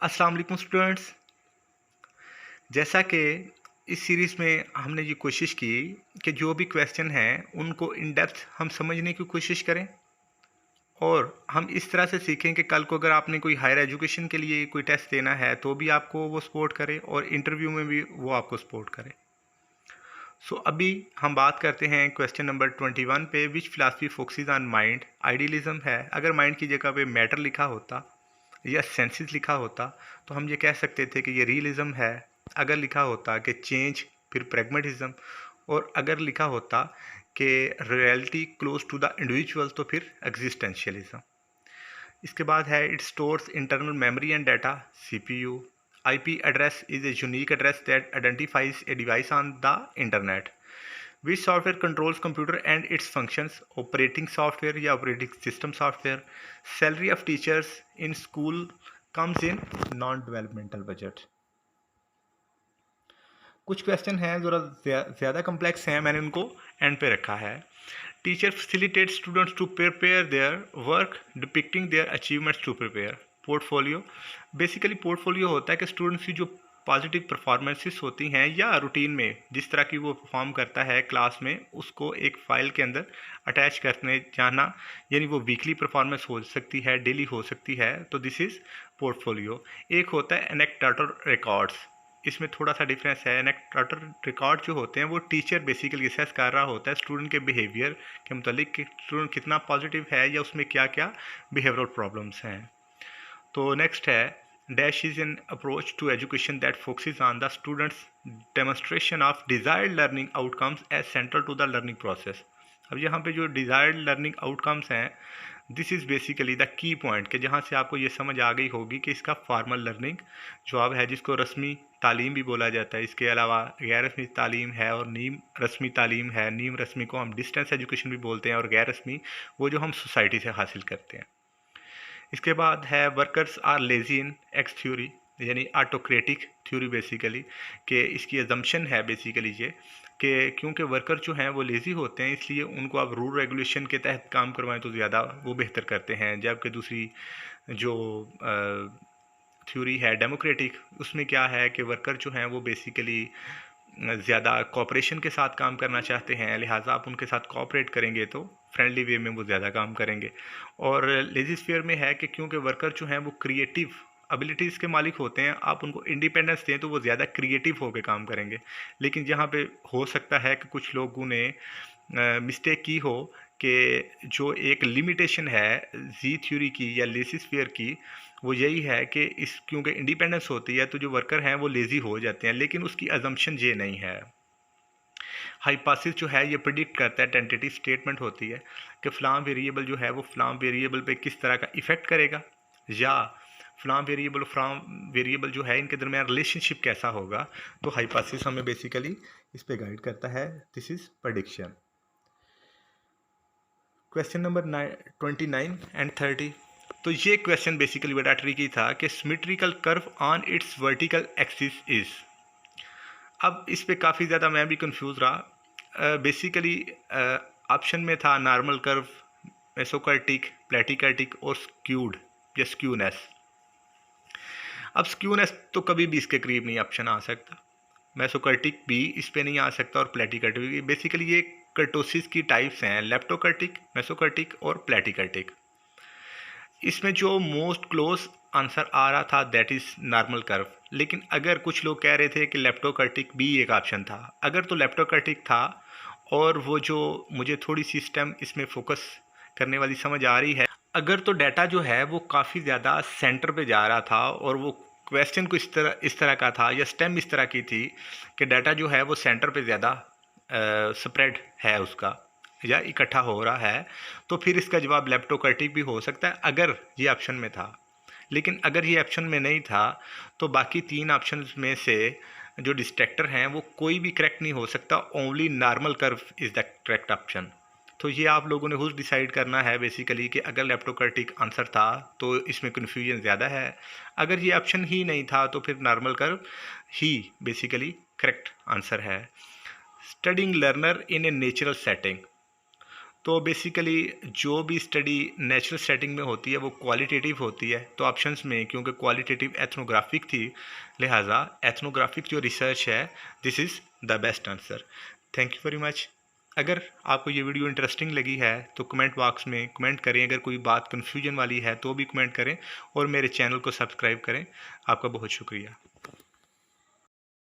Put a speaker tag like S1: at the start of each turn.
S1: अस्सलाम वालेकुम स्टूडेंट्स। जैसा कि इस सीरीज़ में हमने ये कोशिश की कि जो भी क्वेश्चन हैं उनको इन डेप्थ हम समझने की कोशिश करें और हम इस तरह से सीखें कि कल को अगर आपने कोई हायर एजुकेशन के लिए कोई टेस्ट देना है तो भी आपको वो सपोर्ट करे और इंटरव्यू में भी वो आपको सपोर्ट करे। अभी हम बात करते हैं क्वेश्चन नंबर 21 पे, which philosophy focuses on mind. Idealism है। अगर माइंड की जगह पे मैटर लिखा होता या सेंसेस लिखा होता तो हम ये कह सकते थे कि ये रियलिज्म है। अगर लिखा होता कि चेंज, फिर प्रैग्मेटिज्म, और अगर लिखा होता कि reality close to the individual तो फिर एग्जिस्टेंशियलिज्म। इसके बाद है it stores internal memory and data, CPU. IP address is a unique address that identifies a device on the internet. Which software controls computer and its functions, operating software या operating system software. Salary of teachers in school comes in non developmental budget. कुछ question हैं ज़रा ज़्यादा complex हैं, मैंने उनको and पे रखा है। Teacher facilitate students to prepare their work depicting their achievements to prepare. Portfolio, basically portfolio होता है कि स्टूडेंट्स की जो पॉजिटिव परफॉर्मेंसेस होती हैं या रूटीन में जिस तरह की वो परफॉर्म करता है क्लास में, उसको एक फ़ाइल के अंदर अटैच करने जाना, यानी वो वीकली परफॉर्मेंस हो सकती है, डेली हो सकती है, तो दिस इज़ पोर्टफोलियो। एक होता है एनेक्डोटल रिकॉर्ड्स। इसमें थोड़ा सा डिफरेंस है। एनेक्डोटल रिकॉर्ड जो होते हैं वो टीचर बेसिकली असेस कर रहा होता है स्टूडेंट के बिहेवियर के मतलब कि स्टूडेंट कितना पॉजिटिव है या उसमें क्या क्या बिहेवियरल प्रॉब्लम्स हैं। तो नेक्स्ट है dash is an approach to education that focuses on the students demonstration of desired learning outcomes as central to the learning process. अब यहाँ पे जो डिजायर्ड लर्निंग आउटकम्स हैं, this is basically the key point कि जहाँ से आपको ये समझ आ गई होगी कि इसका फॉर्मल लर्निंग जॉब है जिसको रस्मी तालीम भी बोला जाता है। इसके अलावा गैर रस्मी तालीम है और नीम रस्मी तालीम है। नीम रस्मी को हम डिस्टेंस एजुकेशन भी बोलते हैं और गैर रस्मी वो जो हम सोसाइटी से हासिल करते हैं। इसके बाद है workers are lazy in X theory, यानी ऑटोक्रेटिक थ्योरी बेसिकली, कि इसकी एजम्पशन है बेसिकली ये कि क्योंकि वर्कर जो हैं वो लेज़ी होते हैं इसलिए उनको आप रूल रेगुलेशन के तहत काम करवाएं तो ज़्यादा वो बेहतर करते हैं। जबकि दूसरी जो थ्योरी है डेमोक्रेटिक, उसमें क्या है कि वर्कर जो हैं वो बेसिकली ज़्यादा कॉपरेशन के साथ काम करना चाहते हैं, लिहाजा आप उनके साथ कॉपरेट करेंगे तो फ्रेंडली वे में वो ज़्यादा काम करेंगे। और लेजी स्फीयर में है कि क्योंकि वर्कर जो हैं वो क्रिएटिव एबिलिटीज़ के मालिक होते हैं, आप उनको इंडिपेंडेंस दें तो वो ज़्यादा क्रिएटिव होकर काम करेंगे। लेकिन जहाँ पे हो सकता है कि कुछ लोगों ने मिस्टेक की हो कि जो एक लिमिटेशन है जी थ्योरी की या लेजी स्फीयर की, वो यही है कि इस क्योंकि इंडिपेंडेंस होती है तो जो वर्कर हैं वो लेज़ी हो जाते हैं, लेकिन उसकी अजम्पशन ये नहीं है। हाइपोथेसिस जो है ये प्रिडिक्ट करता है, टेंटेटिव स्टेटमेंट होती है कि फ़लाँ वेरिएबल जो है वो फ़लाँ वेरिएबल पे किस तरह का इफ़ेक्ट करेगा, या फ़लाँ वेरिएबल जो है इनके दरमियान रिलेशनशिप कैसा होगा। तो हाइपोथेसिस हमें बेसिकली इस पे गाइड करता है। This is prediction. Question number 29 and 30। तो ये क्वेश्चन बेसिकली बड़ा ट्रिकी था कि symmetrical curve on it's vertical axis is. अब इस पे काफ़ी ज़्यादा मैं भी कंफ्यूज रहा। बेसिकली ऑप्शन में था नॉर्मल कर्व, मेसोकर्टिक, प्लेटिकर्टिक और स्क्यूड या स्क्यूनेस। अब स्क्यूनेस तो कभी भी इसके करीब नहीं ऑप्शन आ सकता, मेसोकर्टिक भी इस पे नहीं आ सकता और प्लेटिकर्टिक भी। बेसिकली ये कर्टोसिस की टाइप्स हैं, लेप्टोकर्टिक, मेसोकर्टिक और प्लेटिकर्टिक। इसमें जो मोस्ट क्लोज आंसर आ रहा था दैट इज़ नॉर्मल कर्व, लेकिन अगर कुछ लोग कह रहे थे कि लेप्टोकर्टिक भी एक ऑप्शन था, अगर तो लेप्टोकर्टिक था और वो जो मुझे थोड़ी सी स्टेम इसमें फोकस करने वाली समझ आ रही है, अगर तो डाटा जो है वो काफ़ी ज़्यादा सेंटर पे जा रहा था और वो क्वेश्चन को इस तरह का था या स्टेम इस तरह की थी कि डाटा जो है वो सेंटर पे ज़्यादा स्प्रेड है उसका या इकट्ठा हो रहा है, तो फिर इसका जवाब लेप्टोकर्टिक भी हो सकता है अगर ये ऑप्शन में था। लेकिन अगर ये ऑप्शन में नहीं था तो बाकी तीन ऑप्शन में से जो डिस्ट्रैक्टर हैं वो कोई भी करेक्ट नहीं हो सकता, only normal curve is the correct option. तो ये आप लोगों ने खुद डिसाइड करना है बेसिकली कि अगर लेप्टोकर्टिक आंसर था तो इसमें कन्फ्यूजन ज़्यादा है, अगर ये ऑप्शन ही नहीं था तो फिर नॉर्मल कर्व ही बेसिकली करेक्ट आंसर है। Studying learner in a natural setting, तो बेसिकली जो भी स्टडी नेचुरल सेटिंग में होती है वो क्वालिटेटिव होती है। तो ऑप्शंस में क्योंकि क्वालिटेटिव एथनोग्राफिक थी, लिहाजा एथनोग्राफिक जो रिसर्च है this is the best answer. Thank you very much. अगर आपको ये वीडियो इंटरेस्टिंग लगी है तो कमेंट बॉक्स में कमेंट करें। अगर कोई बात कन्फ्यूजन वाली है तो भी कमेंट करें और मेरे चैनल को सब्सक्राइब करें। आपका बहुत शुक्रिया।